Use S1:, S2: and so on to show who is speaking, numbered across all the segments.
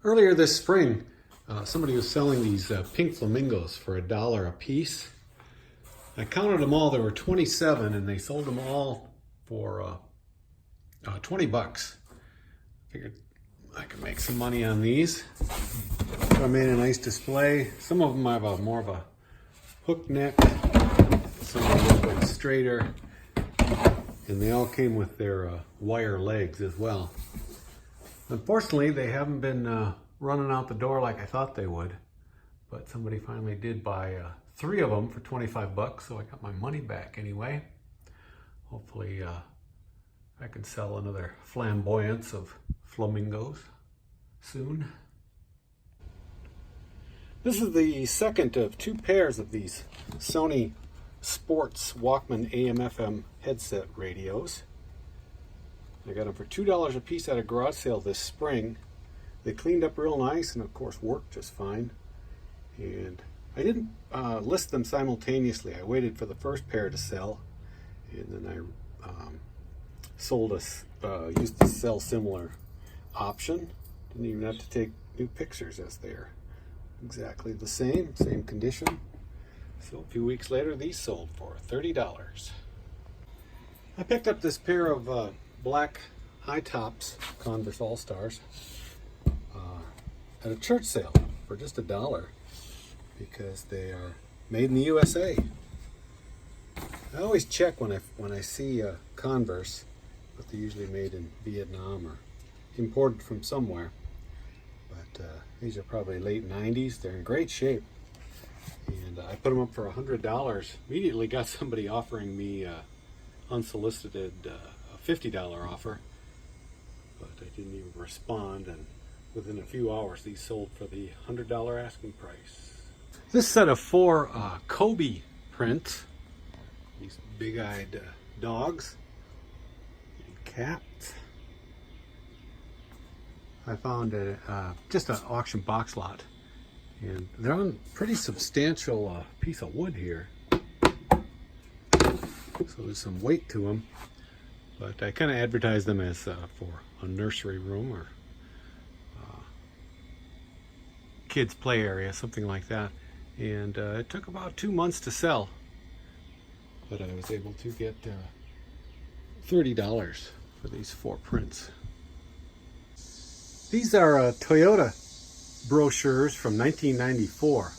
S1: Earlier this spring, somebody was selling these pink flamingos for $1 a piece. I counted them all, there were 27, and they sold them all for 20 bucks. Figured I could make some money on these. So I made a nice display. Some of them have more of a hook neck, some are a little bit straighter, and they all came with their wire legs as well. Unfortunately, they haven't been running out the door like I thought they would, but somebody finally did buy 3 of them for 25 bucks, so I got my money back anyway. Hopefully I can sell another flamboyance of flamingos soon. This is the second of 2 pairs of these Sony Sports Walkman AM/FM headset radios. I got them for $2 a piece at a garage sale this spring. They cleaned up real nice and of course worked just fine. And I didn't list them simultaneously. I waited for the first pair to sell, and then I used the sell similar option. Didn't even have to take new pictures as they're exactly the same condition. So a few weeks later, these sold for $30. I picked up this pair of black high tops, Converse All-Stars, at a church sale for just $1 because they are made in the USA. I always check when I see Converse, but they're usually made in Vietnam or imported from somewhere. But these are probably late 90s. They're in great shape. And I put them up for $100. Immediately got somebody offering me unsolicited a $50 offer, but I didn't even respond, and within a few hours these sold for the $100 asking price. This set of 4 Kobe prints, these big-eyed dogs and cats, I found just an auction box lot, and they're on a pretty substantial piece of wood here, so there's some weight to them. But I kind of advertised them as for a nursery room or kids play area, something like that. And it took about 2 months to sell, but I was able to get $30 for these 4 prints. These are Toyota brochures from 1994.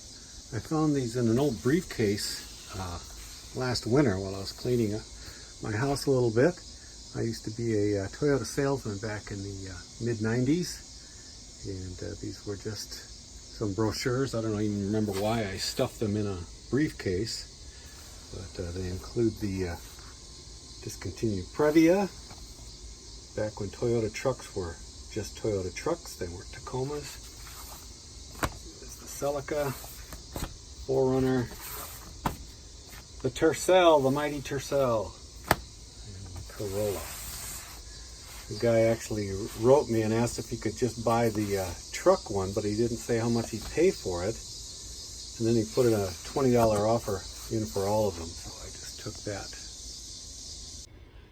S1: I found these in an old briefcase last winter while I was cleaning my house a little bit. I used to be a Toyota salesman back in the mid-90s, and these were just some brochures. I don't even remember why I stuffed them in a briefcase, but they include the discontinued Previa, back when Toyota trucks were just Toyota trucks, they weren't Tacomas. There's the Celica, 4Runner, the Tercel, the mighty Tercel, Corolla. The guy actually wrote me and asked if he could just buy the truck one, but he didn't say how much he'd pay for it. And then he put in a $20 offer in for all of them, so I just took that.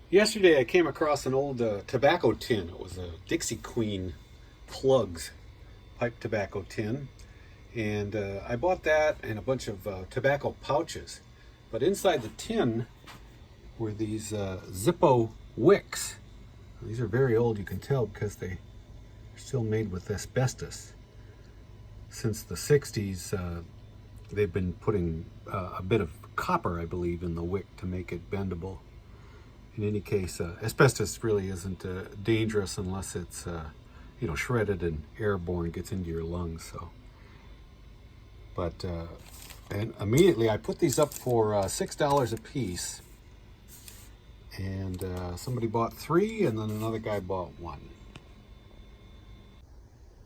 S1: Yesterday I came across an old tobacco tin. It was a Dixie Queen Plugs pipe tobacco tin. And I bought that and a bunch of tobacco pouches. But inside the tin were these Zippo wicks. These are very old, you can tell, because they're still made with asbestos. Since the 60s, they've been putting a bit of copper, I believe, in the wick to make it bendable. In any case, asbestos really isn't dangerous unless it's shredded and airborne, gets into your lungs. So, but and immediately I put these up for $6 a piece. And somebody bought 3, and then another guy bought 1.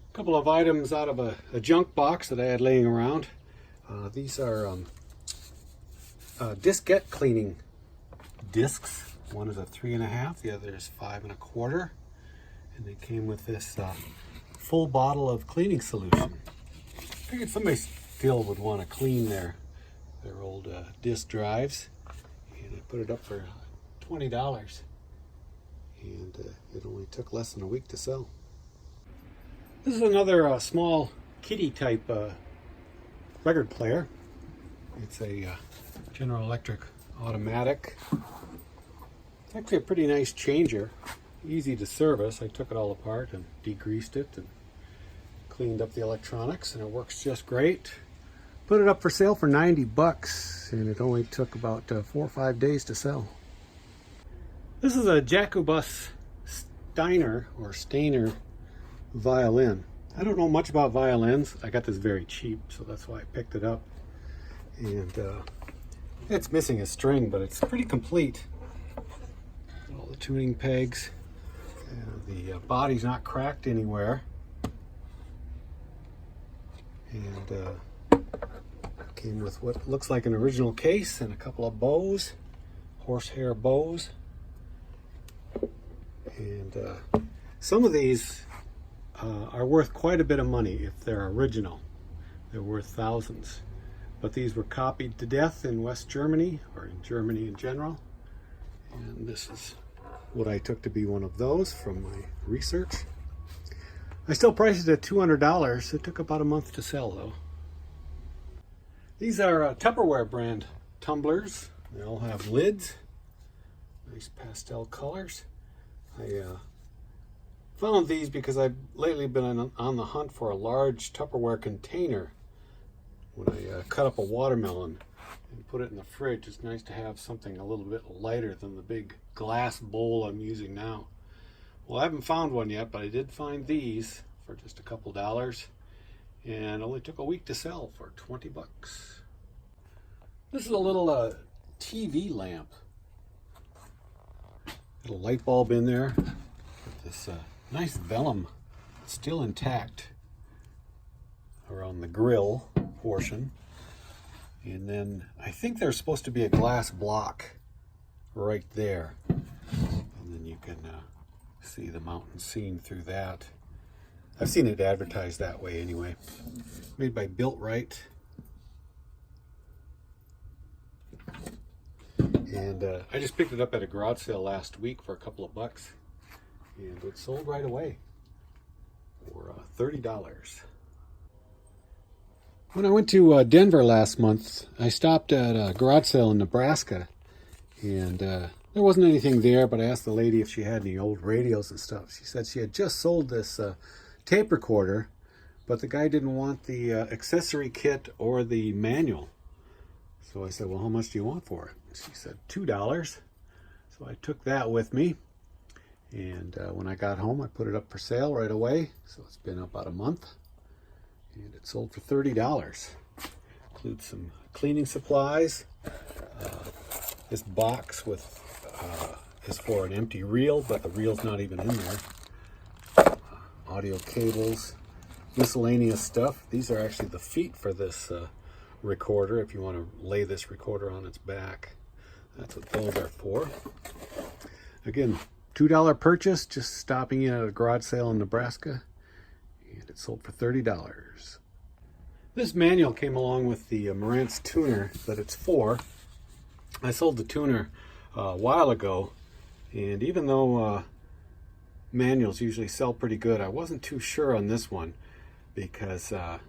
S1: A couple of items out of a junk box that I had laying around. These are diskette cleaning discs. One is a 3.5, the other is 5 1/4. And they came with this full bottle of cleaning solution. I figured somebody still would want to clean their old disk drives, and I put it up for $20, and it only took less than a week to sell. This is another small kitty type record player. It's a General Electric automatic. It's actually a pretty nice changer, easy to service. I took it all apart and degreased it and cleaned up the electronics, and it works just great. Put it up for sale for 90 bucks, and it only took about 4 or 5 days to sell. This is a Jacobus Steiner violin. I don't know much about violins. I got this very cheap, so that's why I picked it up. And it's missing a string, but it's pretty complete. All the tuning pegs. The body's not cracked anywhere. And came with what looks like an original case and a couple of bows, horsehair bows. And some of these are worth quite a bit of money if they're original. They're worth thousands. But these were copied to death in West Germany, or in Germany in general. And this is what I took to be one of those from my research. I still priced it at $200. It took about a month to sell, though. These are Tupperware brand tumblers. They all have lids. Nice pastel colors. I found these because I've lately been on the hunt for a large Tupperware container. When I cut up a watermelon and put it in the fridge, it's nice to have something a little bit lighter than the big glass bowl I'm using now. Well, I haven't found one yet, but I did find these for just a couple dollars, and only took a week to sell for 20 bucks. This is a little TV lamp. Got a light bulb in there. With this nice vellum, still intact, around the grill portion. And then I think there's supposed to be a glass block right there. And then you can see the mountain scene through that. I've seen it advertised that way anyway. Made by Built Right. And I just picked it up at a garage sale last week for a couple of bucks. And it sold right away for $30. When I went to Denver last month, I stopped at a garage sale in Nebraska. And there wasn't anything there, but I asked the lady if she had any old radios and stuff. She said she had just sold this tape recorder, but the guy didn't want the accessory kit or the manual. So I said, well, how much do you want for it? She said $2. So I took that with me. And when I got home, I put it up for sale right away. So it's been about a month. And it sold for $30. Includes some cleaning supplies. This box with is for an empty reel, but the reel's not even in there. Audio cables, miscellaneous stuff. These are actually the feet for this recorder, if you want to lay this recorder on its back. That's what those are for. Again, $2 purchase, just stopping in at a garage sale in Nebraska. And it sold for $30. This manual came along with the Marantz tuner that it's for. I sold the tuner a while ago, and even though manuals usually sell pretty good, I wasn't too sure on this one because a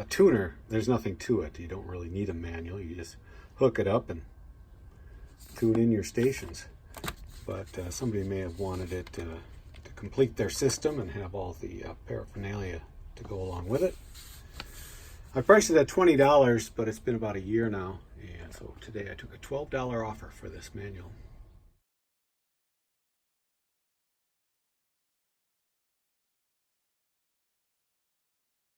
S1: tuner, there's nothing to it. You don't really need a manual. You just hook it up and tune in your stations. But somebody may have wanted it to complete their system and have all the paraphernalia to go along with it. I priced it at $20, but it's been about a year now. And so today I took a $12 offer for this manual.